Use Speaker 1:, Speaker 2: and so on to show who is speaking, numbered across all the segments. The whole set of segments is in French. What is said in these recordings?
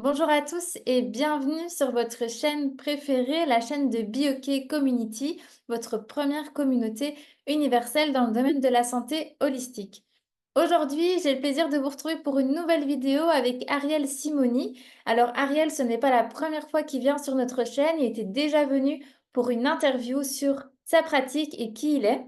Speaker 1: Bonjour à tous et bienvenue sur votre chaîne préférée, la chaîne de BioK Community, votre première communauté universelle dans le domaine de la santé holistique. Aujourd'hui, j'ai le plaisir de vous retrouver pour une nouvelle vidéo avec Ariel Simoni. Alors Ariel, ce n'est pas la première fois qu'il vient sur notre chaîne, il était déjà venu pour une interview sur sa pratique et qui il est.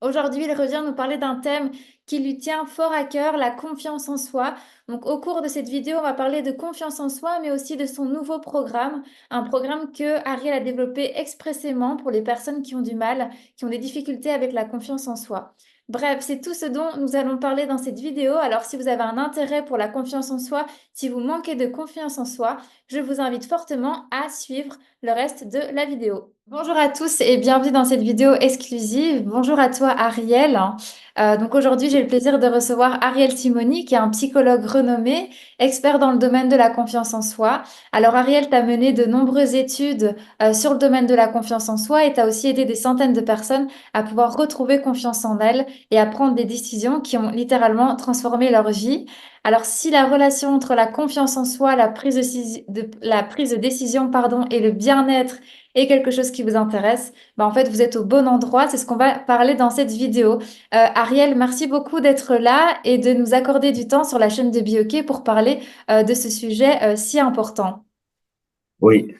Speaker 1: Aujourd'hui, il revient nous parler d'un thème qui lui tient fort à cœur, la confiance en soi. Donc, au cours de cette vidéo, on va parler de confiance en soi, mais aussi de son nouveau programme, un programme que Ariel a développé expressément pour les personnes qui ont du mal, qui ont des difficultés avec la confiance en soi. Bref, c'est tout ce dont nous allons parler dans cette vidéo. Alors, si vous avez un intérêt pour la confiance en soi, si vous manquez de confiance en soi, je vous invite fortement à suivre le reste de la vidéo. Bonjour à tous et bienvenue dans cette vidéo exclusive. Bonjour à toi Ariel. Donc aujourd'hui j'ai le plaisir de recevoir Ariel Simoni qui est un psychologue renommé, expert dans le domaine de la confiance en soi. Alors Ariel, tu as mené de nombreuses études sur le domaine de la confiance en soi et tu as aussi aidé des centaines de personnes à pouvoir retrouver confiance en elles et à prendre des décisions qui ont littéralement transformé leur vie. Alors si la relation entre la confiance en soi, la prise de décision pardon, et le bien-être et quelque chose qui vous intéresse, en fait, vous êtes au bon endroit. C'est ce qu'on va parler dans cette vidéo. Ariel, merci beaucoup d'être là et de nous accorder du temps sur la chaîne de BioK pour parler de ce sujet si important.
Speaker 2: Oui,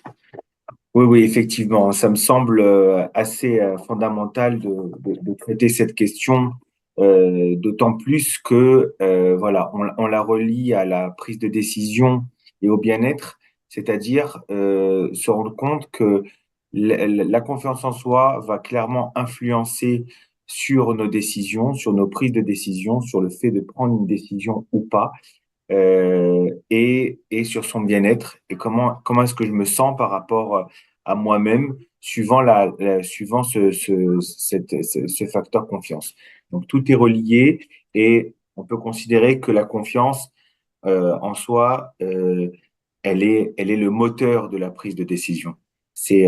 Speaker 2: oui, effectivement. Ça me semble assez fondamental de traiter cette question, d'autant plus que voilà, on la relie à la prise de décision et au bien-être, c'est-à-dire se rendre compte que la confiance en soi va clairement influencer sur nos décisions, sur nos prises de décision, sur le fait de prendre une décision ou pas. Et sur son bien-être et comment est-ce que je me sens par rapport à moi-même suivant suivant ce facteur confiance. Donc tout est relié et on peut considérer que la confiance en soi, elle est le moteur de la prise de décision. C'est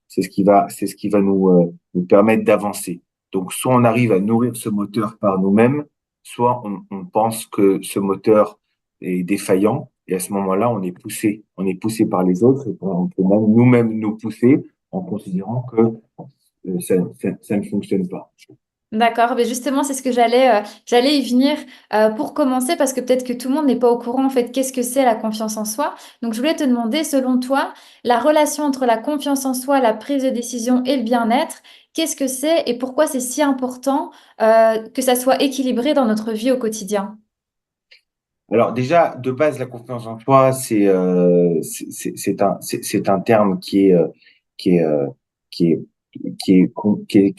Speaker 2: ce qui va nous permettre d'avancer. Donc soit on arrive à nourrir ce moteur par nous-mêmes, soit on pense que ce moteur est défaillant et à ce moment-là, on est poussé par les autres et on peut même nous-mêmes nous pousser en considérant que ça ne fonctionne pas.
Speaker 1: D'accord, mais justement, c'est ce que j'allais y venir pour commencer parce que peut-être que tout le monde n'est pas au courant en fait qu'est-ce que c'est la confiance en soi. Donc, je voulais te demander, selon toi, la relation entre la confiance en soi, la prise de décision et le bien-être, qu'est-ce que c'est et pourquoi c'est si important que ça soit équilibré dans notre vie au quotidien?
Speaker 2: Alors déjà, de base, la confiance en soi, c'est un terme qui est, euh, qui est, qui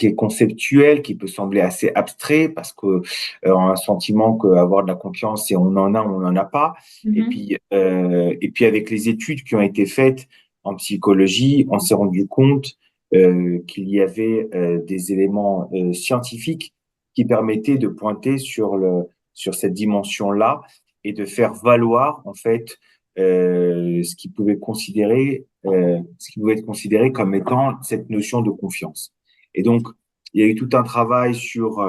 Speaker 2: est conceptuel, qui peut sembler assez abstrait parce que on a un sentiment qu'avoir de la confiance, c'est on en a ou on n'en a pas.
Speaker 1: Mhm.
Speaker 2: Et puis avec les études qui ont été faites en psychologie, on s'est rendu compte qu'il y avait des éléments scientifiques qui permettaient de pointer sur cette dimension-là et de faire valoir en fait ce qui pouvait être considéré comme étant cette notion de confiance. Et donc il y a eu tout un travail sur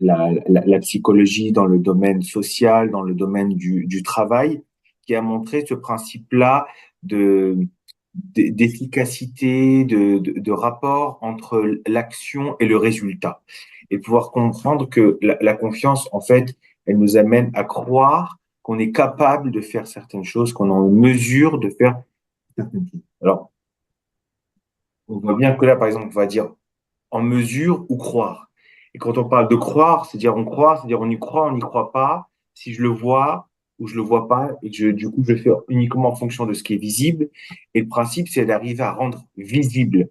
Speaker 2: la psychologie dans le domaine social, dans le domaine du travail, qui a montré ce principe-là de d'efficacité, de rapport entre l'action et le résultat. Et pouvoir comprendre que la confiance, en fait, elle nous amène à croire qu'on est capable de faire certaines choses, qu'on est en mesure de faire certaines choses. Alors, on voit bien que là, par exemple, on va dire en mesure ou croire. Et quand on parle de croire, c'est-à-dire on croit, c'est-à-dire on y croit, on n'y croit pas, si je le vois ou je le vois pas, et que du coup je le fais uniquement en fonction de ce qui est visible. Et le principe, c'est d'arriver à rendre visible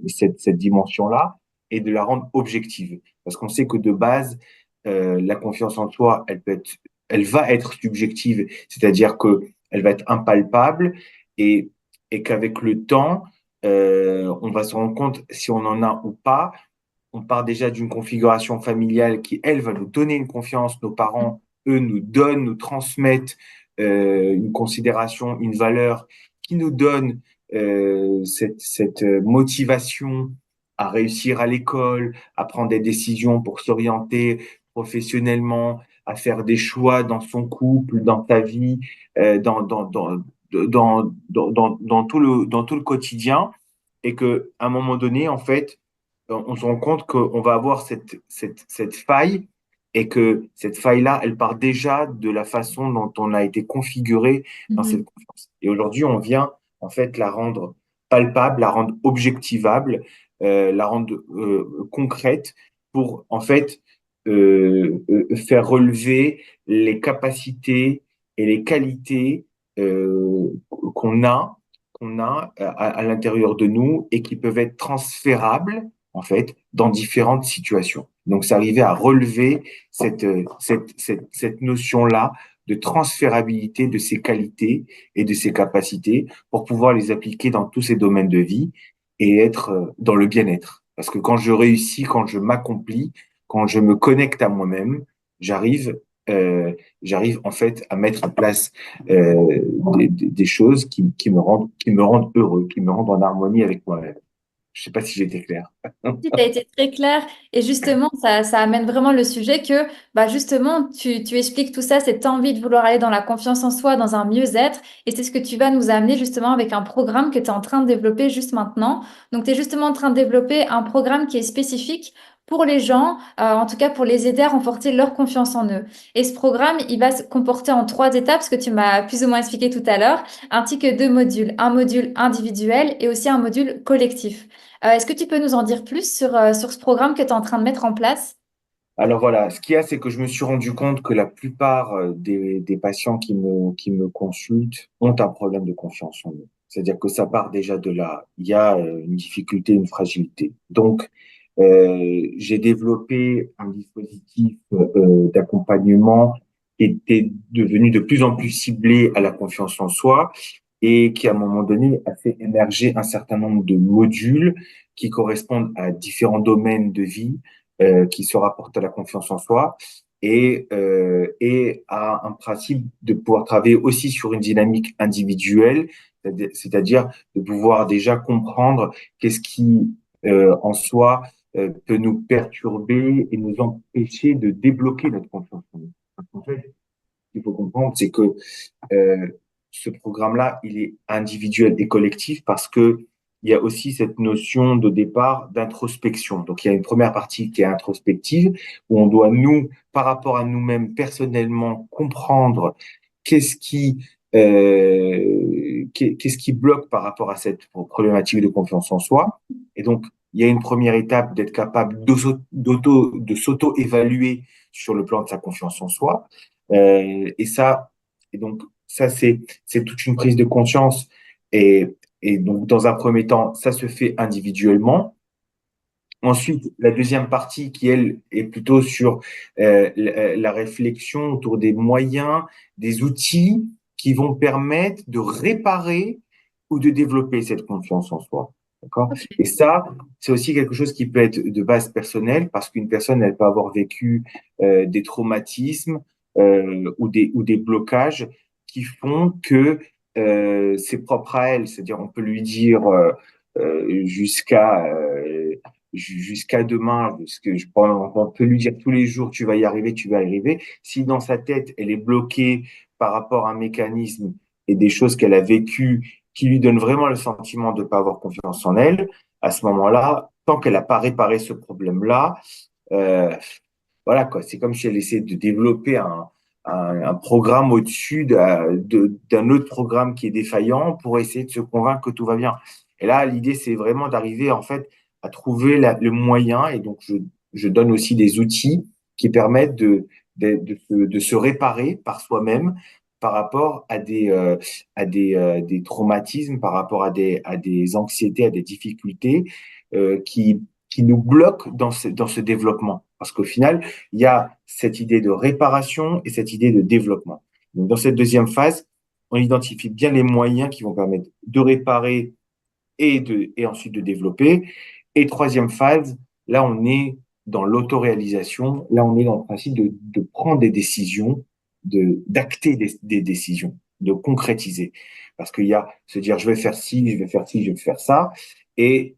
Speaker 2: cette dimension-là et de la rendre objective. Parce qu'on sait que de base, la confiance en soi, elle va être subjective, c'est-à-dire que elle va être impalpable et, et qu'avec le temps, on va se rendre compte si on en a ou pas. On part déjà d'une configuration familiale qui, elle, va nous donner une confiance. Nos parents, eux, nous donnent, nous transmettent une considération, une valeur qui nous donne cette motivation à réussir à l'école, à prendre des décisions pour s'orienter professionnellement, à faire des choix dans son couple, dans sa vie, dans tout le quotidien, et que à un moment donné, en fait, on se rend compte qu'on va avoir cette faille et que cette faille-là, elle part déjà de la façon dont on a été configuré dans cette
Speaker 1: Mhm.
Speaker 2: confiance. Et aujourd'hui, on vient en fait la rendre palpable, la rendre objectivable, la rendre concrète pour en fait faire relever les capacités et les qualités qu'on a à l'intérieur de nous et qui peuvent être transférables en fait dans différentes situations. Donc, c'est arriver à relever cette notion-là de transférabilité de ses qualités et de ses capacités pour pouvoir les appliquer dans tous ces domaines de vie et être dans le bien-être. Parce que quand je réussis, quand je m'accomplis, quand je me connecte à moi-même, j'arrive j'arrive en fait à mettre en place des choses qui me rendent heureux, qui me rendent en harmonie avec moi-même. Je sais pas si j'étais clair.
Speaker 1: Tu as été très clair et justement, ça amène vraiment le sujet que bah justement, tu expliques tout ça, cette envie de vouloir aller dans la confiance en soi, dans un mieux-être. Et c'est ce que tu vas nous amener justement avec un programme que tu es en train de développer juste maintenant. Donc, tu es justement en train de développer un programme qui est spécifique pour les gens, en tout cas pour les aider à renforcer leur confiance en eux. Et ce programme, il va se comporter en trois étapes, ce que tu m'as plus ou moins expliqué tout à l'heure, ainsi que deux modules, un module individuel et aussi un module collectif. Est-ce que tu peux nous en dire plus sur ce programme que tu es en train de mettre en place?
Speaker 2: Alors voilà, ce qu'il y a, c'est que je me suis rendu compte que la plupart des patients qui me consultent ont un problème de confiance en eux. C'est-à-dire que ça part déjà de là. Il y a une difficulté, une fragilité. Donc, j'ai développé un dispositif d'accompagnement qui était devenu de plus en plus ciblé à la confiance en soi et qui, à un moment donné, a fait émerger un certain nombre de modules qui correspondent à différents domaines de vie qui se rapportent à la confiance en soi et à un principe de pouvoir travailler aussi sur une dynamique individuelle, c'est-à-dire de pouvoir déjà comprendre qu'est-ce qui en soi peut nous perturber et nous empêcher de débloquer notre confiance en nous. En fait, ce qu'il faut comprendre, c'est que euh, ce programme-là, il est individuel et collectif parce que il y a aussi cette notion de départ d'introspection. Donc, il y a une première partie qui est introspective, où on doit, nous, par rapport à nous-mêmes, personnellement, comprendre qu'est-ce qui, qu'est-ce qui bloque par rapport à cette problématique de confiance en soi. Et donc, il y a une première étape d'être capable de s'auto-évaluer sur le plan de sa confiance en soi. Et ça, et donc, ça, c'est toute une prise de conscience. Et donc, dans un premier temps, ça se fait individuellement. Ensuite, la deuxième partie qui, elle, est plutôt sur la réflexion autour des moyens, des outils qui vont permettre de réparer ou de développer cette confiance en soi. D'accord? Et ça, c'est aussi quelque chose qui peut être de base personnelle parce qu'une personne, elle peut avoir vécu des traumatismes ou des blocages qui font que c'est propre à elle. C'est-à-dire, on peut lui dire jusqu'à demain, parce que on peut lui dire tous les jours, tu vas y arriver. Si dans sa tête, elle est bloquée par rapport à un mécanisme et des choses qu'elle a vécues qui lui donnent vraiment le sentiment de ne pas avoir confiance en elle, à ce moment-là, tant qu'elle n'a pas réparé ce problème-là, euh, voilà quoi, c'est comme si elle essayait de développer un programme au-dessus d'un autre programme qui est défaillant pour essayer de se convaincre que tout va bien. Et là, l'idée, c'est vraiment d'arriver en fait à trouver le moyen, et donc je donne aussi des outils qui permettent de se réparer par soi-même par rapport des traumatismes, par rapport à des anxiétés, à des difficultés qui nous bloquent dans ce développement. Parce qu'au final, il y a cette idée de réparation et cette idée de développement. Donc, dans cette deuxième phase, on identifie bien les moyens qui vont permettre de réparer et ensuite de développer. Et troisième phase, là, on est dans l'autoréalisation. Là, on est dans le principe de prendre des décisions, d'acter des décisions, de concrétiser. Parce qu'il y a se dire, je vais faire ci, je vais faire ci, je vais faire ça, et,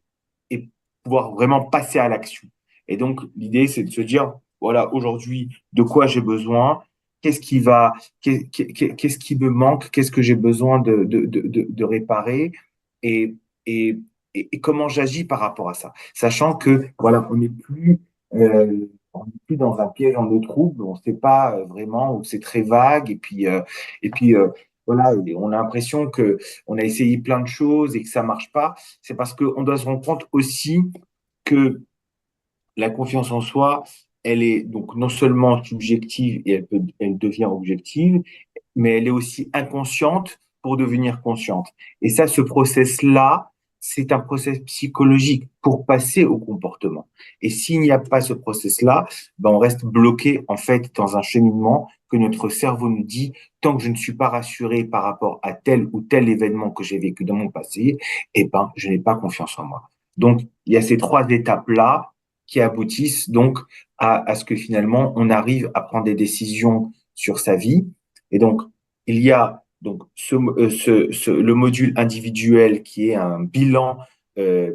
Speaker 2: et pouvoir vraiment passer à l'action. Et donc, l'idée, c'est de se dire, voilà, aujourd'hui, de quoi j'ai besoin, qu'est-ce qui va, qu'est-ce qui me manque, qu'est-ce que j'ai besoin de réparer et, et, et comment j'agis par rapport à ça. Sachant que, voilà, on n'est plus dans un piège en eau trouble, on ne sait pas vraiment, où c'est très vague, et puis voilà, et on a l'impression que on a essayé plein de choses et que ça marche pas. C'est parce qu'on doit se rendre compte aussi que la confiance en soi, elle est donc non seulement subjective et elle devient objective, mais elle est aussi inconsciente pour devenir consciente. Et ça, ce process-là, c'est un process psychologique pour passer au comportement. Et s'il n'y a pas ce process-là, ben on reste bloqué en fait dans un cheminement que notre cerveau nous dit, tant que je ne suis pas rassuré par rapport à tel ou tel événement que j'ai vécu dans mon passé, eh ben, je n'ai pas confiance en moi. Donc, il y a ces trois étapes-là qui aboutissent donc à ce que finalement on arrive à prendre des décisions sur sa vie. Et donc, il y a donc le module individuel qui est un bilan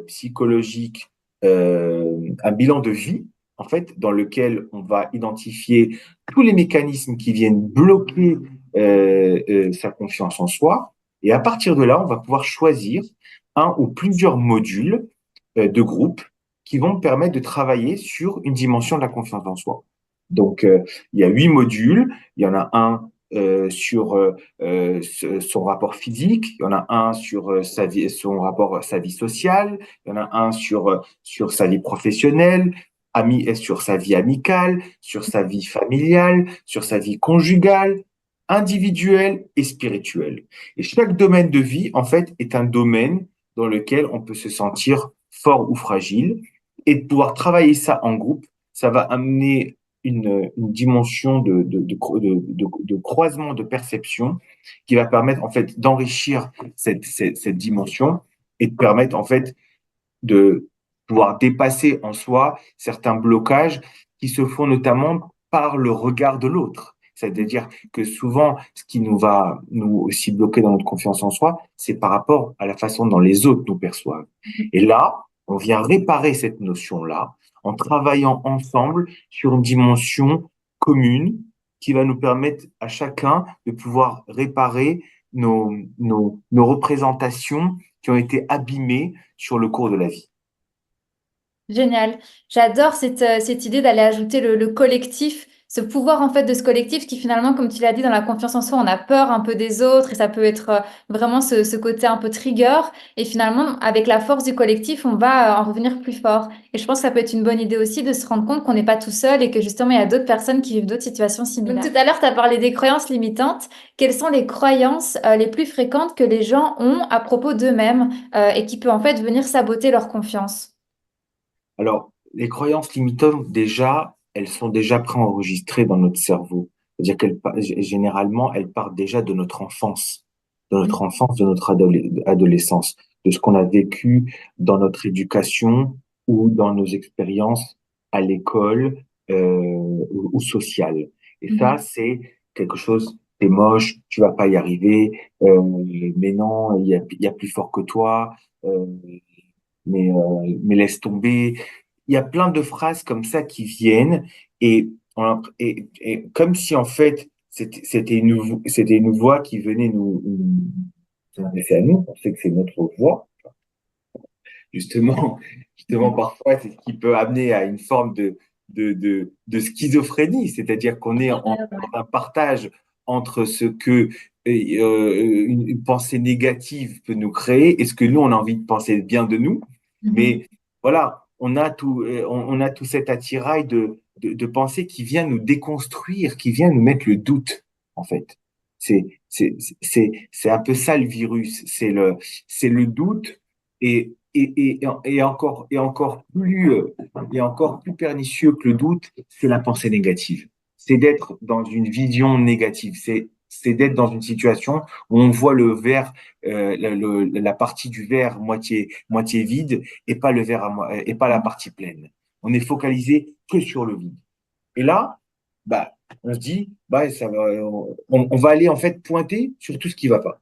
Speaker 2: psychologique, un bilan de vie, en fait, dans lequel on va identifier tous les mécanismes qui viennent bloquer sa confiance en soi. Et à partir de là, on va pouvoir choisir un ou plusieurs modules de groupe qui vont permettre de travailler sur une dimension de la confiance en soi. Donc, il y a 8 modules. Il y en a un sur son rapport physique, il y en a un sur sa vie, son rapport, sa vie sociale, il y en a un sur sa vie professionnelle, sur sa vie amicale, sur sa vie familiale, sur sa vie conjugale, individuelle et spirituelle. Et chaque domaine de vie, en fait, est un domaine dans lequel on peut se sentir fort ou fragile et de pouvoir travailler ça en groupe, ça va amener une dimension de croisement de perception qui va permettre en fait d'enrichir cette dimension et de permettre en fait de pouvoir dépasser en soi certains blocages qui se font notamment par le regard de l'autre. C'est-à-dire que souvent, ce qui nous va nous aussi bloquer dans notre confiance en soi, c'est par rapport à la façon dont les autres nous perçoivent. Et là, on vient réparer cette notion-là en travaillant ensemble sur une dimension commune qui va nous permettre à chacun de pouvoir réparer nos représentations qui ont été abîmées sur le cours de la vie.
Speaker 1: Génial. J'adore cette idée d'aller ajouter le collectif, ce pouvoir en fait de ce collectif qui finalement, comme tu l'as dit, dans la confiance en soi, on a peur un peu des autres et ça peut être vraiment ce côté un peu trigger. Et finalement, avec la force du collectif, on va en revenir plus fort. Et je pense que ça peut être une bonne idée aussi de se rendre compte qu'on n'est pas tout seul et que justement, il y a d'autres personnes qui vivent d'autres situations similaires. Donc tout à l'heure, tu as parlé des croyances limitantes. Quelles sont les croyances les plus fréquentes que les gens ont à propos d'eux-mêmes et qui peut en fait venir saboter leur confiance?
Speaker 2: Alors, les croyances limitantes, déjà, elles sont déjà préenregistrées dans notre cerveau. C'est-à-dire généralement, elles partent déjà de notre adolescence, de ce qu'on a vécu dans notre éducation ou dans nos expériences à l'école ou sociales. Et ça, c'est quelque chose, t'es moche, tu vas pas y arriver, mais non, il y a plus fort que toi. Mais laisse tomber. Il y a plein de phrases comme ça qui viennent et comme si en fait c'était une voix qui venait nous s'adresser à nous. On sait que c'est notre voix. Justement, justement parfois c'est ce qui peut amener à une forme de schizophrénie, c'est-à-dire qu'on est en un partage entre ce que une pensée négative peut nous créer et ce que nous on a envie de penser bien de nous. Mais voilà, on a tout cet attirail de pensée qui vient nous déconstruire, qui vient nous mettre le doute, en fait. C'est un peu ça le virus, c'est le doute et encore plus pernicieux que le doute, c'est la pensée négative. C'est d'être dans une vision négative. C'est d'être dans une situation où on voit le verre, la partie du verre moitié vide et pas le verre et pas la partie pleine. On est focalisé que sur le vide. Et là, bah, on se dit, bah, on va aller en fait pointer sur tout ce qui va pas.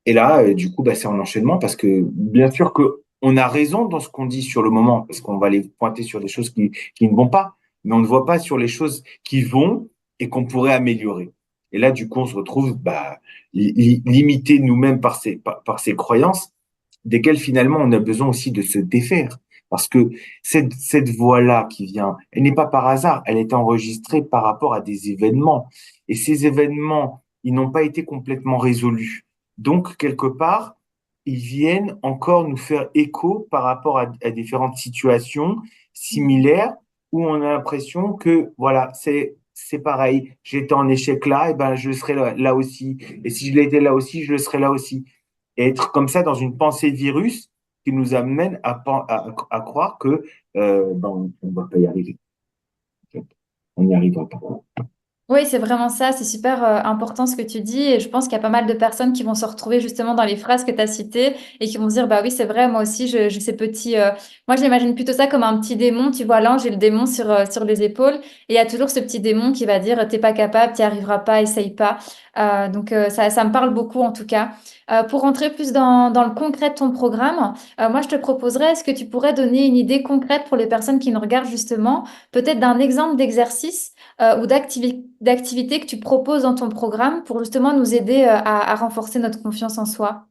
Speaker 2: Et là, du coup, bah, c'est en enchaînement parce que bien sûr que on a raison dans ce qu'on dit sur le moment, parce qu'on va les pointer sur des choses qui ne vont pas. mais on ne voit pas sur les choses qui vont et qu'on pourrait améliorer. Et là, du coup, on se retrouve limité nous-mêmes par ces croyances, desquelles finalement on a besoin aussi de se défaire. Parce que cette voix-là qui vient, elle n'est pas par hasard, elle est enregistrée par rapport à des événements. Et ces événements, ils n'ont pas été complètement résolus. Donc, quelque part, ils viennent encore nous faire écho par rapport à différentes situations similaires où on a l'impression que, voilà, c'est pareil, j'étais en échec là, et ben je le serai là aussi. Et si je l'étais là aussi, je le serai là aussi. Et être comme ça dans une pensée de virus qui nous amène à croire que on ne va pas y arriver. En fait. On n'y arrivera pas.
Speaker 1: Oui, c'est vraiment ça, c'est super important ce que tu dis et je pense qu'il y a pas mal de personnes qui vont se retrouver justement dans les phrases que tu as citées et qui vont se dire, bah oui, c'est vrai, moi aussi, j'ai ces petits... Moi, j'imagine plutôt ça comme un petit démon, tu vois, là, j'ai le démon sur les épaules et il y a toujours ce petit démon qui va dire, t'es pas capable, t'y arriveras pas, essaye pas. Ça me parle beaucoup en tout cas. Pour rentrer plus dans le concret de ton programme, moi, je te proposerais, est-ce que tu pourrais donner une idée concrète pour les personnes qui nous regardent justement, peut-être d'un exemple d'exercice ou d'activités que tu proposes dans ton programme pour justement nous aider à renforcer notre confiance en soi?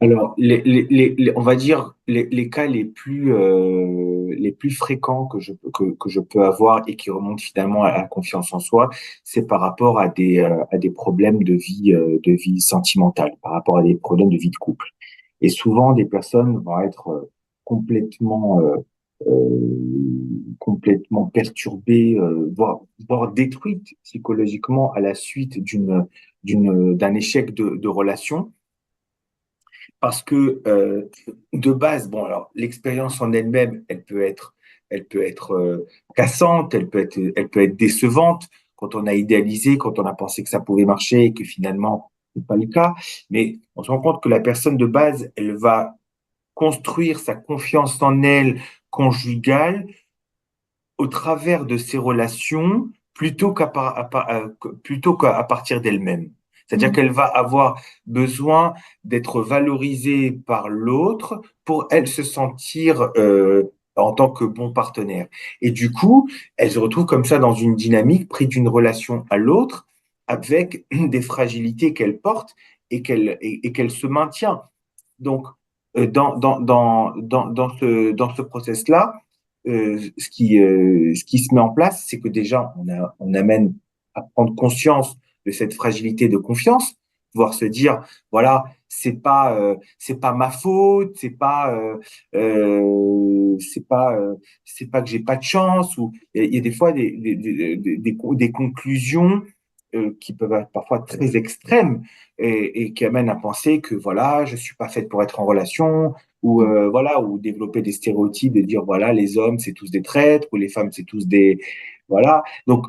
Speaker 2: Alors, on va dire les cas les plus fréquents que je peux avoir et qui remontent finalement à la confiance en soi, c'est par rapport à des problèmes de vie sentimentale, par rapport à des problèmes de vie de couple. Et souvent, des personnes vont être complètement perturbées, voire détruites psychologiquement à la suite d'un échec de relation parce que de base, bon, alors l'expérience en elle-même, elle peut être cassante, elle peut être décevante quand on a idéalisé, quand on a pensé que ça pouvait marcher et que finalement, c'est pas le cas. Mais on se rend compte que la personne de base, elle va construire sa confiance en elle conjugale au travers de ses relations plutôt qu'à partir d'elle-même. C'est-à-dire
Speaker 1: Mhm.
Speaker 2: qu'elle va avoir besoin d'être valorisée par l'autre pour elle se sentir en tant que bon partenaire. Et du coup, elle se retrouve comme ça dans une dynamique, pris d'une relation à l'autre, avec des fragilités qu'elle porte et qu'elle se maintient. Donc, dans ce process-là, ce qui se met en place, c'est que déjà, on amène à prendre conscience de cette fragilité de confiance, pouvoir se dire, voilà, c'est pas ma faute, c'est pas que j'ai pas de chance, ou il y a des fois des conclusions qui peuvent être parfois très extrêmes et qui amènent à penser que voilà, je suis pas faite pour être en relation, ou voilà, ou développer des stéréotypes et dire voilà, les hommes c'est tous des traîtres ou les femmes c'est tous des voilà. Donc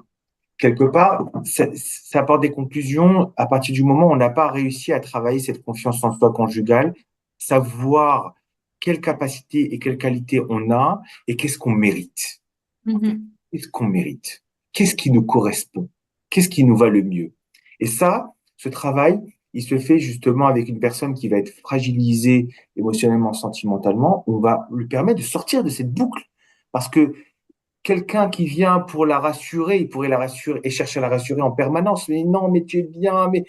Speaker 2: quelque part, ça apporte des conclusions à partir du moment où on n'a pas réussi à travailler cette confiance en soi conjugale, savoir quelle capacité et quelle qualité on a et qu'est-ce qu'on mérite.
Speaker 1: Mhm.
Speaker 2: Qu'est-ce qu'on mérite? Qu'est-ce qui nous correspond? Qu'est-ce qui nous va le mieux? Et ça, ce travail, il se fait justement avec une personne qui va être fragilisée émotionnellement, sentimentalement. On va lui permettre de sortir de cette boucle. Parce que quelqu'un qui vient pour la rassurer, il pourrait la rassurer et chercher à la rassurer en permanence. Mais non, mais tu es bien, mais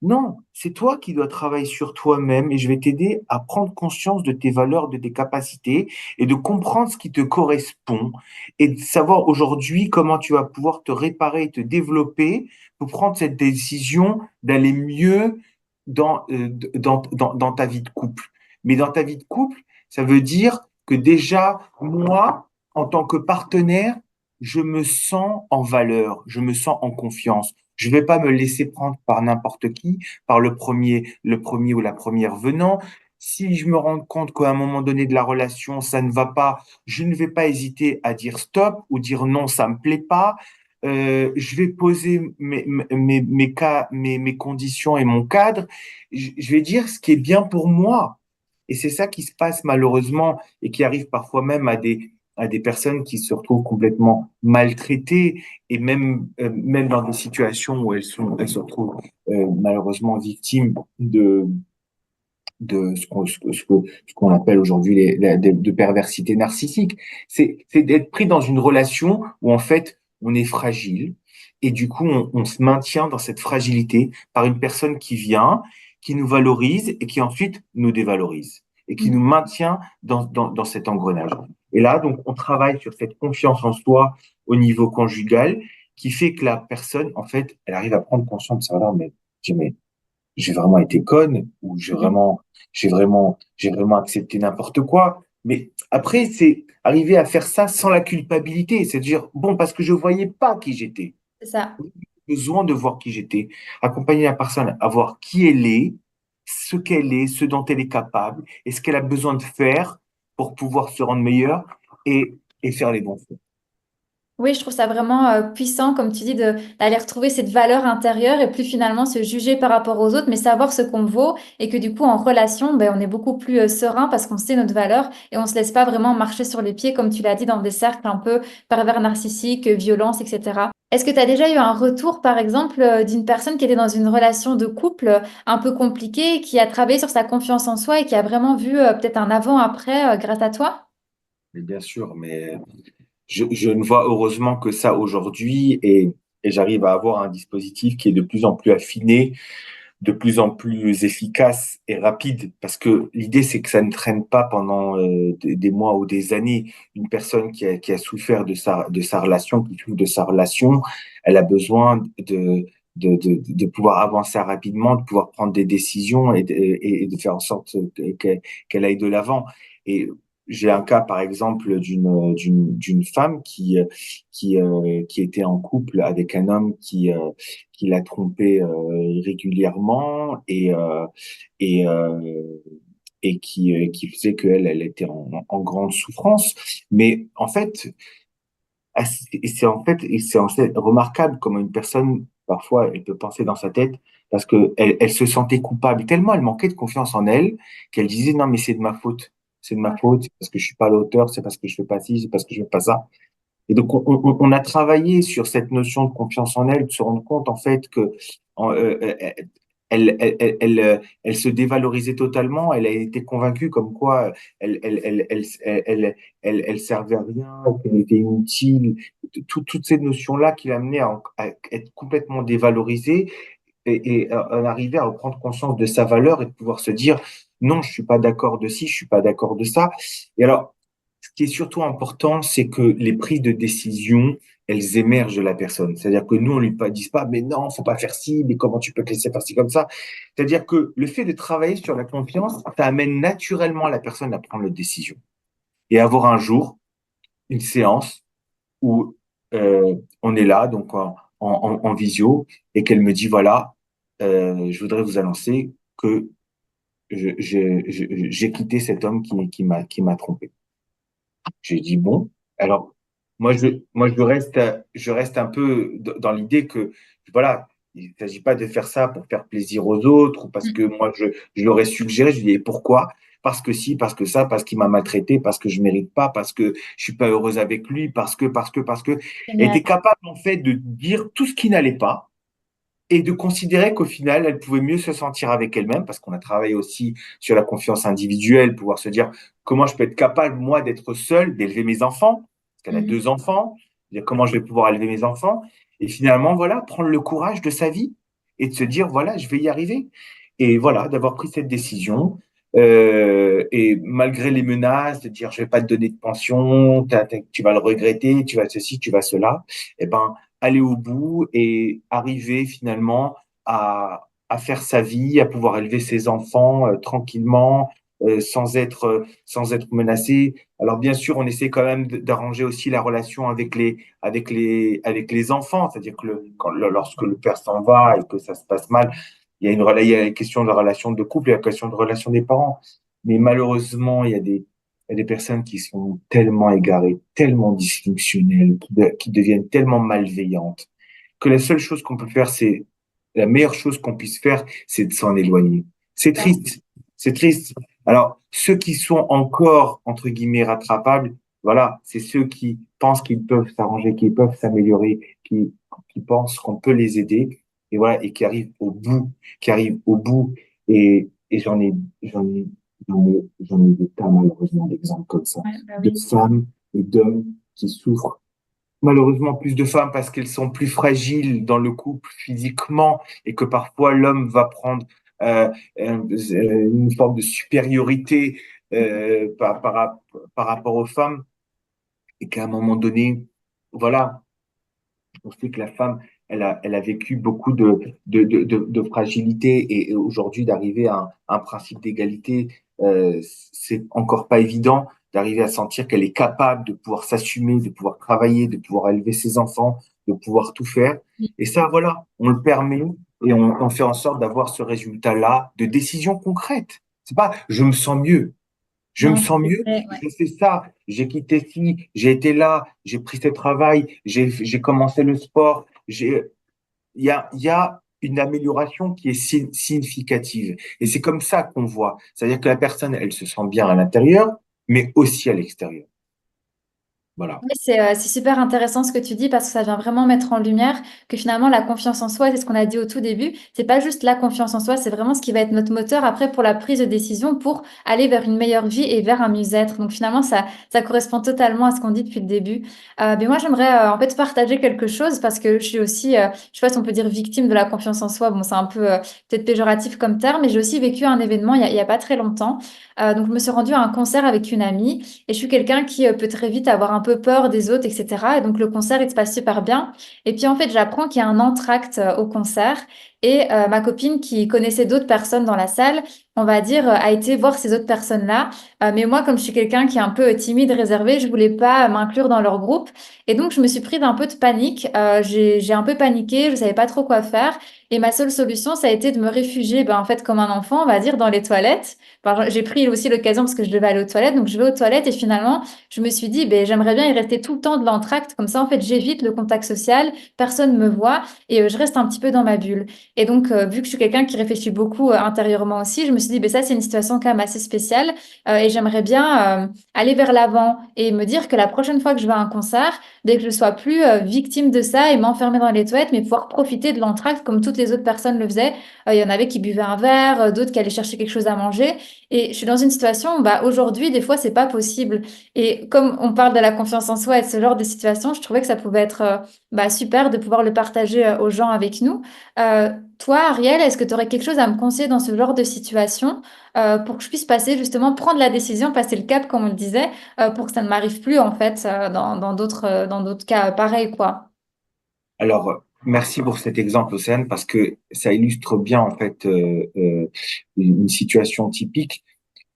Speaker 2: non, c'est toi qui dois travailler sur toi-même et je vais t'aider à prendre conscience de tes valeurs, de tes capacités et de comprendre ce qui te correspond et de savoir aujourd'hui comment tu vas pouvoir te réparer et te développer pour prendre cette décision d'aller mieux dans ta vie de couple. Mais dans ta vie de couple, ça veut dire que déjà, moi, en tant que partenaire, je me sens en valeur, je me sens en confiance. Je vais pas me laisser prendre par n'importe qui, par le premier ou la première venant. Si je me rends compte qu'à un moment donné de la relation, ça ne va pas, je ne vais pas hésiter à dire stop ou dire non, ça me plaît pas. Je vais poser mes conditions et mon cadre. Je vais dire ce qui est bien pour moi. Et c'est ça qui se passe malheureusement et qui arrive parfois même à des personnes qui se retrouvent complètement maltraitées et même dans des situations où elles se retrouvent malheureusement victimes de ce qu'on appelle aujourd'hui de perversité narcissique. C'est d'être pris dans une relation où en fait on est fragile et du coup on se maintient dans cette fragilité par une personne qui vient, qui nous valorise et qui ensuite nous dévalorise et qui nous maintient dans cet engrenage. Et là, donc, on travaille sur cette confiance en soi au niveau conjugal qui fait que la personne, en fait, elle arrive à prendre conscience de ça. Alors, mais j'ai vraiment été conne ou j'ai vraiment accepté n'importe quoi. Mais après, c'est arriver à faire ça sans la culpabilité. C'est dire, bon, parce que je voyais pas qui j'étais.
Speaker 1: C'est ça.
Speaker 2: Besoin de voir qui j'étais. Accompagner la personne à voir qui elle est, ce dont elle est capable et ce qu'elle a besoin de faire pour pouvoir se rendre meilleure et faire les bons choix.
Speaker 1: Oui, je trouve ça vraiment puissant, comme tu dis, d'aller retrouver cette valeur intérieure et plus finalement se juger par rapport aux autres, mais savoir ce qu'on vaut et que du coup, en relation, ben, on est beaucoup plus serein parce qu'on sait notre valeur et on se laisse pas vraiment marcher sur les pieds, comme tu l'as dit, dans des cercles un peu pervers narcissiques, violence, etc. Est-ce que tu as déjà eu un retour, par exemple, d'une personne qui était dans une relation de couple un peu compliquée, qui a travaillé sur sa confiance en soi et qui a vraiment vu peut-être un avant-après grâce à toi?
Speaker 2: Mais bien sûr, mais je ne vois heureusement que ça aujourd'hui et j'arrive à avoir un dispositif qui est de plus en plus affiné, de plus en plus efficace et rapide, parce que l'idée, c'est que ça ne traîne pas pendant des mois ou des années. Une personne qui a souffert de sa relation, qui souffre de sa relation, elle a besoin de pouvoir avancer rapidement, de pouvoir prendre des décisions et de faire en sorte qu'elle aille de l'avant. Et j'ai un cas, par exemple, d'une femme qui était en couple avec un homme qui l'a trompée régulièrement et, euh, et qui faisait elle était en grande souffrance. Mais en fait, c'est en fait remarquable comment une personne, parfois, elle peut penser dans sa tête parce que elle se sentait coupable tellement elle manquait de confiance en elle qu'elle disait non, mais c'est de ma faute. C'est de ma faute, c'est parce que je suis pas l'auteur, c'est parce que je fais pas ci, c'est parce que je fais pas ça. Et donc, on a travaillé sur cette notion de confiance en elle, de se rendre compte, en fait, que en, elle se dévalorisait totalement. Elle a été convaincue comme quoi elle servait à rien, qu'elle était inutile. Toutes ces notions-là qui l'amenaient à être complètement dévalorisée et en arriver à reprendre conscience de sa valeur et de pouvoir se dire, non, je suis pas d'accord de ci, je suis pas d'accord de ça. Et alors, ce qui est surtout important, c'est que les prises de décision, elles émergent de la personne. C'est-à-dire que nous, on lui dit pas, mais non, faut pas faire ci, mais comment tu peux te laisser faire ci comme ça. C'est-à-dire que le fait de travailler sur la confiance, ça amène naturellement la personne à prendre la décision. Et avoir un jour, une séance où on est là, donc en visio, et qu'elle me dit, voilà, je voudrais vous annoncer que j'ai quitté cet homme qui m'a trompé. J'ai dit bon. Alors, je reste un peu dans l'idée que, voilà, il ne s'agit pas de faire ça pour faire plaisir aux autres ou parce que moi, je l'aurais suggéré. Je lui dis, et pourquoi? Parce que si, parce que ça, parce qu'il m'a maltraité, parce que je mérite pas, parce que je suis pas heureuse avec lui, parce que. Elle
Speaker 1: Génial.
Speaker 2: était capable, en fait, de dire tout ce qui n'allait pas et de considérer qu'au final, elle pouvait mieux se sentir avec elle-même, parce qu'on a travaillé aussi sur la confiance individuelle, pouvoir se dire comment je peux être capable, moi, d'être seule, d'élever mes enfants, parce qu'elle a
Speaker 1: Mhm.
Speaker 2: deux enfants, dire comment je vais pouvoir élever mes enfants, et finalement, voilà, prendre le courage de sa vie et de se dire, voilà, je vais y arriver. Et voilà, d'avoir pris cette décision. Et malgré les menaces de dire je vais pas te donner de pension, tu vas le regretter, tu vas ceci, tu vas cela, eh ben aller au bout et arriver finalement à faire sa vie, à pouvoir élever ses enfants tranquillement, sans être menacé. Alors bien sûr, on essaie quand même d'arranger aussi la relation avec les enfants, c'est-à-dire que lorsque le père s'en va et que ça se passe mal, il y a la question de la relation de couple, il y a la question de relation des parents. Mais malheureusement, il y a des personnes qui sont tellement égarées, tellement dysfonctionnelles, qui deviennent tellement malveillantes, que la seule chose qu'on peut faire, c'est, la meilleure chose qu'on puisse faire, c'est de s'en éloigner. C'est triste. C'est triste. Alors, ceux qui sont encore, entre guillemets, rattrapables, voilà, c'est ceux qui pensent qu'ils peuvent s'arranger, qu'ils peuvent s'améliorer, qui pensent qu'on peut les aider, et voilà, et qui arrivent au bout, qui arrivent au bout. Et Et j'en ai des tas, malheureusement, d'exemples comme ça,
Speaker 1: Ouais, bah
Speaker 2: de
Speaker 1: oui.
Speaker 2: femmes et d'hommes qui souffrent. Malheureusement, plus de femmes parce qu'elles sont plus fragiles dans le couple physiquement et que parfois l'homme va prendre euh, une forme de supériorité par rapport aux femmes et qu'à un moment donné, voilà, on sait que la femme, elle a vécu beaucoup de fragilité et aujourd'hui d'arriver à un principe d'égalité, c'est encore pas évident d'arriver à sentir qu'elle est capable de pouvoir s'assumer, de pouvoir travailler, de pouvoir élever ses enfants, de pouvoir tout faire. Et ça, voilà, on le permet et on fait en sorte d'avoir ce résultat-là de décision concrète. C'est pas je me sens mieux. Je me
Speaker 1: Non,
Speaker 2: sens
Speaker 1: c'est
Speaker 2: mieux,
Speaker 1: vrai, ouais.
Speaker 2: j'ai fait ça, j'ai quitté ci, j'ai été là, j'ai pris ce travail, j'ai commencé le sport. Il y a une amélioration qui est significative. Et c'est comme ça qu'on voit. C'est-à-dire que la personne, elle se sent bien à l'intérieur, mais aussi à l'extérieur. Voilà.
Speaker 1: Oui, c'est super intéressant ce que tu dis parce que ça vient vraiment mettre en lumière que finalement la confiance en soi, c'est ce qu'on a dit au tout début, c'est pas juste la confiance en soi, c'est vraiment ce qui va être notre moteur après pour la prise de décision pour aller vers une meilleure vie et vers un mieux-être. Donc finalement, ça correspond totalement à ce qu'on dit depuis le début. Mais moi, j'aimerais en fait partager quelque chose parce que je suis aussi, je sais pas si on peut dire victime de la confiance en soi. Bon, c'est un peu peut-être péjoratif comme terme, mais j'ai aussi vécu un événement il y a pas très longtemps. Donc je me suis rendue à un concert avec une amie. Et je suis quelqu'un qui peut très vite avoir un peu peur des autres, etc. Et donc le concert, il se passe super bien. Et puis en fait, j'apprends qu'il y a un entracte au concert. Et ma copine qui connaissait d'autres personnes dans la salle, on va dire, a été voir ces autres personnes-là. Mais moi, comme je suis quelqu'un qui est un peu timide, réservé, je voulais pas m'inclure dans leur groupe. Et donc, je me suis pris d'un peu de panique. J'ai un peu paniqué, je savais pas trop quoi faire. Et ma seule solution, ça a été de me réfugier, ben, en fait, comme un enfant, on va dire, dans les toilettes. J'ai pris aussi l'occasion parce que je devais aller aux toilettes. Donc, je vais aux toilettes et finalement, je me suis dit, ben, j'aimerais bien y rester tout le temps de l'entracte. Comme ça, en fait, j'évite le contact social, personne me voit et je reste un petit peu dans ma bulle. Et donc, vu que je suis quelqu'un qui réfléchit beaucoup intérieurement aussi, je me suis dit, ben, ça, c'est une situation quand même assez spéciale et j'aimerais bien aller vers l'avant et me dire que la prochaine fois que je vais à un concert, dès que je sois plus victime de ça et m'enfermer dans les toilettes, mais pouvoir profiter de l'entracte comme toutes les autres personnes le faisaient. Il y en avait qui buvaient un verre, d'autres qui allaient chercher quelque chose à manger. Et je suis dans une situation où bah, aujourd'hui, des fois, c'est pas possible. Et comme on parle de la confiance en soi et de ce genre de situation, je trouvais que ça pouvait être bah, super de pouvoir le partager aux gens avec nous. Toi, Ariel, est-ce que tu aurais quelque chose à me conseiller dans ce genre de situation pour que je puisse passer justement, prendre la décision, passer le cap, comme on le disait, pour que ça ne m'arrive plus en fait dans d'autres cas pareils, quoi.
Speaker 2: Alors, merci pour cet exemple, Océane, parce que ça illustre bien, en fait, une situation typique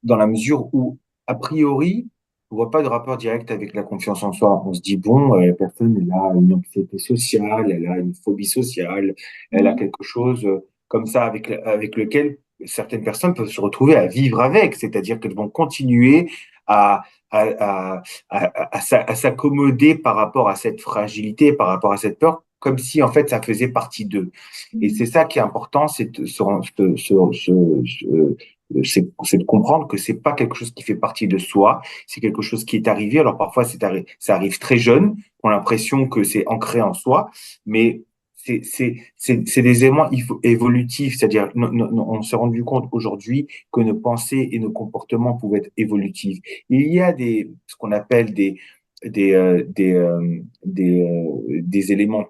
Speaker 2: dans la mesure où, a priori, on voit pas de rapport direct avec la confiance en soi. On se dit, bon, la personne, elle a une anxiété sociale, elle a une phobie sociale, elle a
Speaker 1: Mhm.
Speaker 2: quelque chose comme ça avec lequel certaines personnes peuvent se retrouver à vivre avec, c'est-à-dire qu'elles vont continuer à, à s'accommoder par rapport à cette fragilité, par rapport à cette peur, comme si en fait ça faisait partie d'eux. Et c'est ça qui est important, c'est c'est de comprendre que c'est pas quelque chose qui fait partie de soi, c'est quelque chose qui est arrivé. Alors parfois, ça arrive très jeune, on a l'impression que c'est ancré en soi, mais c'est des éléments évolutifs, c'est-à-dire on s'est rendu compte aujourd'hui que nos pensées et nos comportements pouvaient être évolutifs. Il y a ce qu'on appelle des éléments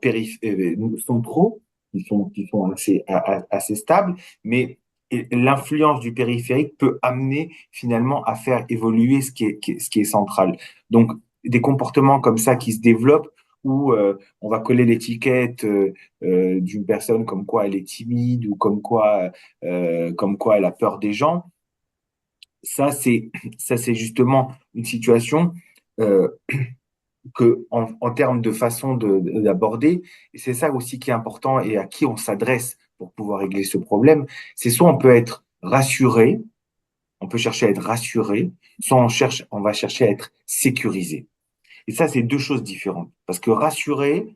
Speaker 2: centraux qui sont assez stables, mais et l'influence du périphérique peut amener finalement à faire évoluer ce qui est central. Donc, des comportements comme ça qui se développent où on va coller l'étiquette d'une personne comme quoi elle est timide ou comme quoi elle a peur des gens, ça c'est justement une situation euh, que en termes de façon d'aborder, et c'est ça aussi qui est important et à qui on s'adresse pour pouvoir régler ce problème, c'est soit on peut être rassuré, on peut chercher à être rassuré, soit on va chercher à être sécurisé. Et ça, c'est deux choses différentes. Parce que rassurer,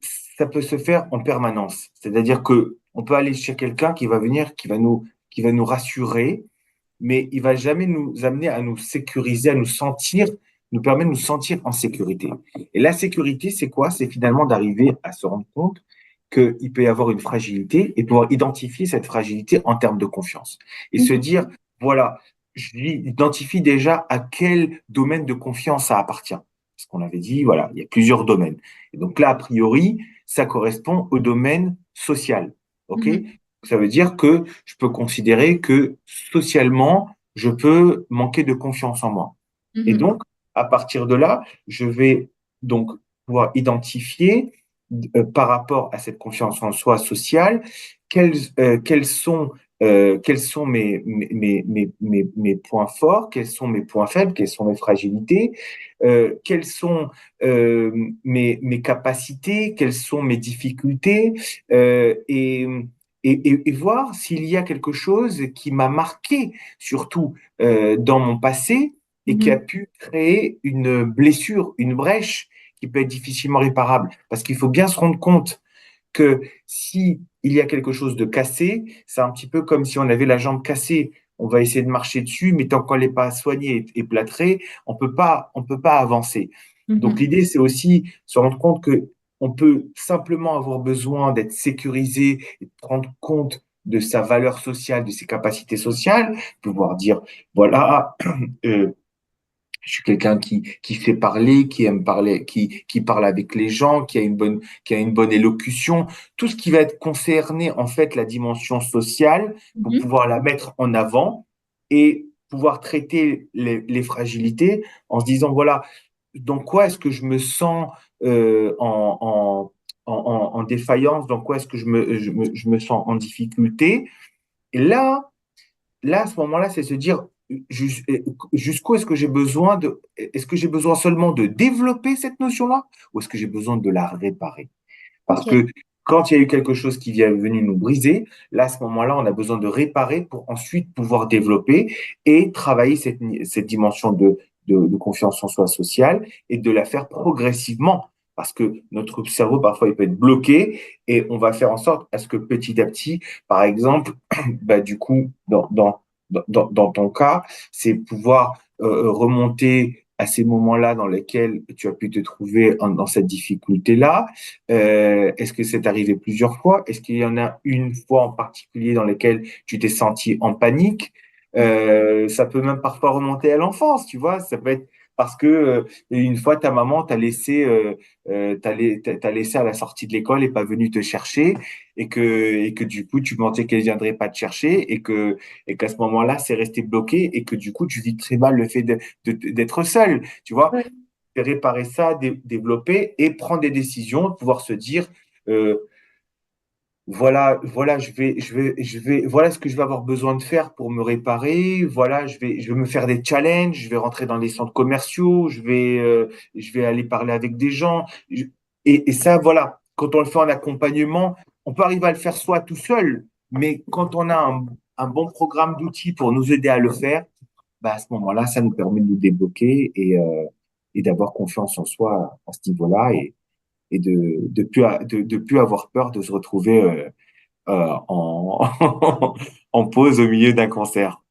Speaker 2: ça peut se faire en permanence. C'est-à-dire que on peut aller chez quelqu'un qui va venir, qui va nous rassurer, mais il va jamais nous amener à nous sécuriser, à nous sentir, nous permet de nous sentir en sécurité. Et la sécurité, c'est quoi? C'est finalement d'arriver à se rendre compte qu'il peut y avoir une fragilité et pouvoir identifier cette fragilité en termes de confiance. Et se
Speaker 1: Mhm.
Speaker 2: dire, voilà, j'identifie déjà à quel domaine de confiance ça appartient. Parce qu'on avait dit, voilà, il y a plusieurs domaines. Et donc là, a priori, ça correspond au domaine social. OK?
Speaker 1: Mhm.
Speaker 2: Ça veut dire que je peux considérer que socialement, je peux manquer de confiance en moi. Et
Speaker 1: Mhm.
Speaker 2: donc, à partir de là, je vais donc pouvoir identifier par rapport à cette confiance en soi sociale, quels, quels sont mes points forts, quels sont mes points faibles, quelles sont mes fragilités, quelles sont mes capacités, quelles sont mes difficultés, et voir s'il y a quelque chose qui m'a marqué, surtout dans mon passé, et qui a
Speaker 1: Mhm.
Speaker 2: pu créer une blessure, une brèche qui peut être difficilement réparable. Parce qu'il faut bien se rendre compte que si il y a quelque chose de cassé, c'est un petit peu comme si on avait la jambe cassée. On va essayer de marcher dessus, mais tant qu'on n'est pas soigné et plâtré, on peut pas avancer. Donc
Speaker 1: Mhm.
Speaker 2: l'idée, c'est aussi se rendre compte que on peut simplement avoir besoin d'être sécurisé et de prendre compte de sa valeur sociale, de ses capacités sociales, pouvoir dire, voilà, euh, je suis quelqu'un qui fait parler, qui aime parler, qui parle avec les gens, qui a une bonne élocution. Tout ce qui va être concerné, en fait, la dimension sociale pour
Speaker 1: Mhm.
Speaker 2: pouvoir la mettre en avant et pouvoir traiter les fragilités en se disant, voilà, dans quoi est-ce que je me sens en défaillance, dans quoi est-ce que je me sens en difficulté. Et là, à ce moment-là, c'est se dire jusqu'où est-ce que j'ai besoin est-ce que j'ai besoin seulement de développer cette notion-là ou est-ce que j'ai besoin de la réparer? Parce
Speaker 1: Ok.
Speaker 2: que quand il y a eu quelque chose qui vient venu nous briser, là, à ce moment-là, on a besoin de réparer pour ensuite pouvoir développer et travailler cette dimension de confiance en soi sociale et de la faire progressivement. Parce que notre cerveau, parfois, il peut être bloqué et on va faire en sorte à ce que petit à petit, par exemple, bah, du coup, dans ton cas, c'est pouvoir remonter à ces moments-là dans lesquels tu as pu te trouver dans cette difficulté-là. Est-ce que c'est arrivé plusieurs fois? Est-ce qu'il y en a une fois en particulier dans laquelle tu t'es senti en panique? Ça peut même parfois remonter à l'enfance, tu vois. Ça peut être parce que une fois ta maman t'a laissé à la sortie de l'école et pas venu te chercher et que du coup tu pensais qu'elle viendrait pas te chercher et qu'à ce moment-là c'est resté bloqué et que du coup tu vis très mal le fait d'être seul, tu vois,
Speaker 1: Ouais.
Speaker 2: réparer ça, développer et prendre des décisions, pouvoir se dire euh, voilà, voilà ce que je vais avoir besoin de faire pour me réparer. Voilà, je vais me faire des challenges. Je vais rentrer dans les centres commerciaux. Je vais aller parler avec des gens. Et ça, voilà, quand on le fait en accompagnement, on peut arriver à le faire soi tout seul. Mais quand on a un bon programme d'outils pour nous aider à le faire, bah, à ce moment-là, ça nous permet de nous débloquer et d'avoir confiance en soi à ce niveau-là et de plus avoir peur de se retrouver en, en pause au milieu d'un concert.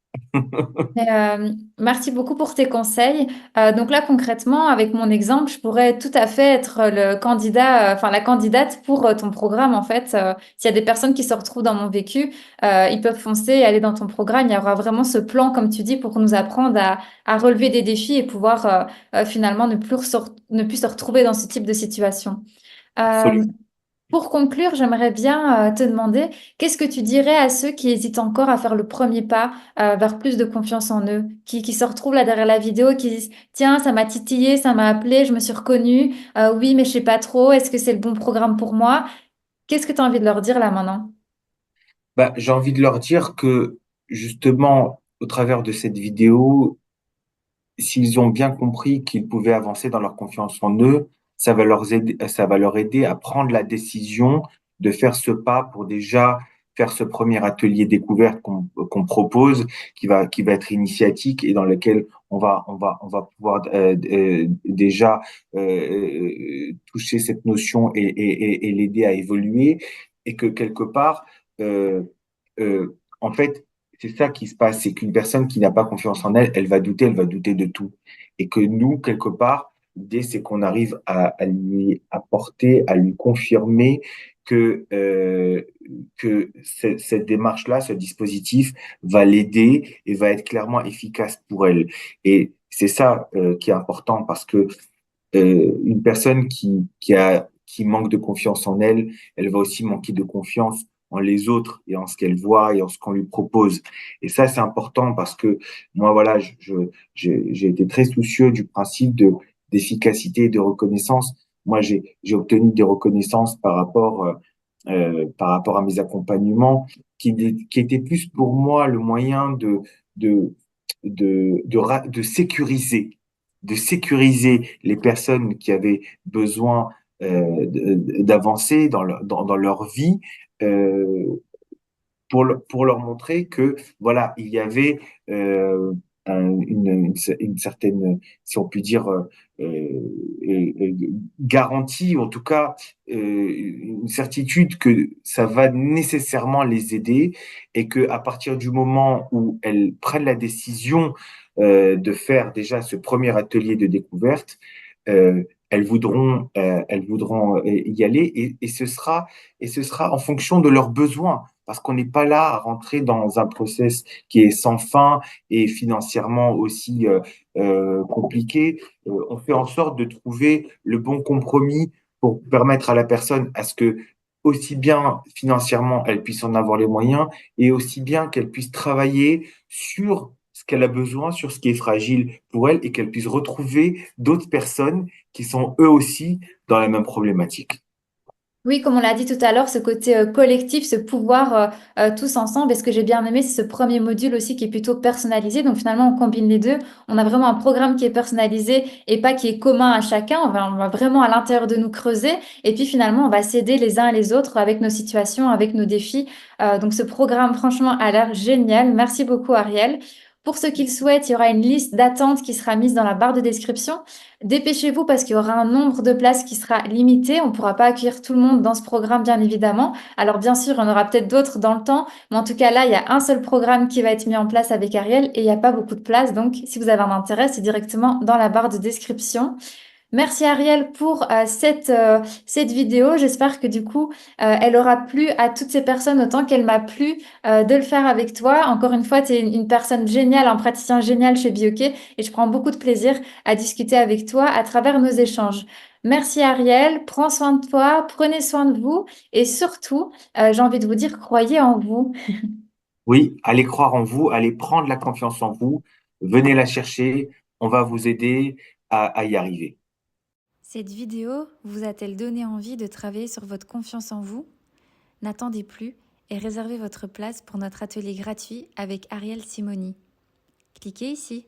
Speaker 1: Merci beaucoup pour tes conseils. Donc là, concrètement, avec mon exemple, je pourrais tout à fait être le candidat, enfin la candidate pour ton programme. En fait, s'il y a des personnes qui se retrouvent dans mon vécu, ils peuvent foncer et aller dans ton programme. Il y aura vraiment ce plan, comme tu dis, pour nous apprendre à relever des défis et pouvoir finalement ne plus se retrouver dans ce type de situation. Euh,
Speaker 2: Absolument.
Speaker 1: pour conclure, j'aimerais bien te demander, qu'est-ce que tu dirais à ceux qui hésitent encore à faire le premier pas vers plus de confiance en eux, qui se retrouvent là derrière la vidéo, qui disent, tiens, ça m'a titillé, ça m'a appelé, je me suis reconnue, oui, mais je sais pas trop, est-ce que c'est le bon programme pour moi? Qu'est-ce que tu as envie de leur dire là maintenant?
Speaker 2: Bah, j'ai envie de leur dire que justement, au travers de cette vidéo, s'ils ont bien compris qu'ils pouvaient avancer dans leur confiance en eux, ça va leur aider à prendre la décision de faire ce pas pour déjà faire ce premier atelier découverte qu'on propose, qui va être initiatique et dans lequel on va pouvoir déjà toucher cette notion et l'aider à évoluer et que quelque part, euh, en fait, c'est ça qui se passe, c'est qu'une personne qui n'a pas confiance en elle, elle va douter de tout. Et que nous, quelque part, l'idée, c'est qu'on arrive à lui apporter, à lui confirmer que cette démarche-là, ce dispositif va l'aider et va être clairement efficace pour elle. Et c'est ça qui est important parce que une personne qui manque de confiance en elle, elle va aussi manquer de confiance en les autres et en ce qu'elle voit et en ce qu'on lui propose. Et ça, c'est important parce que moi, voilà, j'ai été très soucieux du principe d'efficacité et de reconnaissance. Moi, j'ai obtenu des reconnaissances par rapport à mes accompagnements qui étaient plus pour moi le moyen de, de sécuriser les personnes qui avaient besoin d'avancer dans leur vie euh, pour leur montrer que voilà, il y avait une certaine, si on peut dire, garantie, ou en tout cas une certitude que ça va nécessairement les aider et que à partir du moment où elles prennent la décision de faire déjà ce premier atelier de découverte, elles voudront y aller et ce sera en fonction de leurs besoins parce qu'on n'est pas là à rentrer dans un process qui est sans fin et financièrement aussi compliqué. On fait en sorte de trouver le bon compromis pour permettre à la personne à ce que aussi bien financièrement elle puisse en avoir les moyens et aussi bien qu'elle puisse travailler sur ce qu'elle a besoin, sur ce qui est fragile pour elle et qu'elle puisse retrouver d'autres personnes qui sont eux aussi dans la même problématique.
Speaker 1: Oui, comme on l'a dit tout à l'heure, ce côté collectif, ce pouvoir tous ensemble. Et ce que j'ai bien aimé, c'est ce premier module aussi qui est plutôt personnalisé. Donc finalement, on combine les deux. On a vraiment un programme qui est personnalisé et pas qui est commun à chacun. On va vraiment à l'intérieur de nous creuser. Et puis finalement, on va s'aider les uns et les autres avec nos situations, avec nos défis. Donc ce programme, franchement, a l'air génial. Merci beaucoup, Ariel. Pour ceux qui le souhaitent, il y aura une liste d'attente qui sera mise dans la barre de description. Dépêchez-vous parce qu'il y aura un nombre de places qui sera limité. On ne pourra pas accueillir tout le monde dans ce programme, bien évidemment. Alors, bien sûr, il y en aura peut-être d'autres dans le temps. Mais en tout cas, là, il y a un seul programme qui va être mis en place avec Ariel et il n'y a pas beaucoup de place. Donc, si vous avez un intérêt, c'est directement dans la barre de description. Merci Ariel pour cette vidéo. J'espère que du coup, elle aura plu à toutes ces personnes autant qu'elle m'a plu de le faire avec toi. Encore une fois, tu es une personne géniale, un praticien génial chez Bioquet et je prends beaucoup de plaisir à discuter avec toi à travers nos échanges. Merci Ariel, prends soin de toi, prenez soin de vous et surtout, j'ai envie de vous dire, croyez en vous.
Speaker 2: Oui, allez croire en vous, allez prendre la confiance en vous, venez la chercher, on va vous aider à y arriver.
Speaker 3: Cette vidéo vous a-t-elle donné envie de travailler sur votre confiance en vous? N'attendez plus et réservez votre place pour notre atelier gratuit avec Ariel Simoni. Cliquez ici.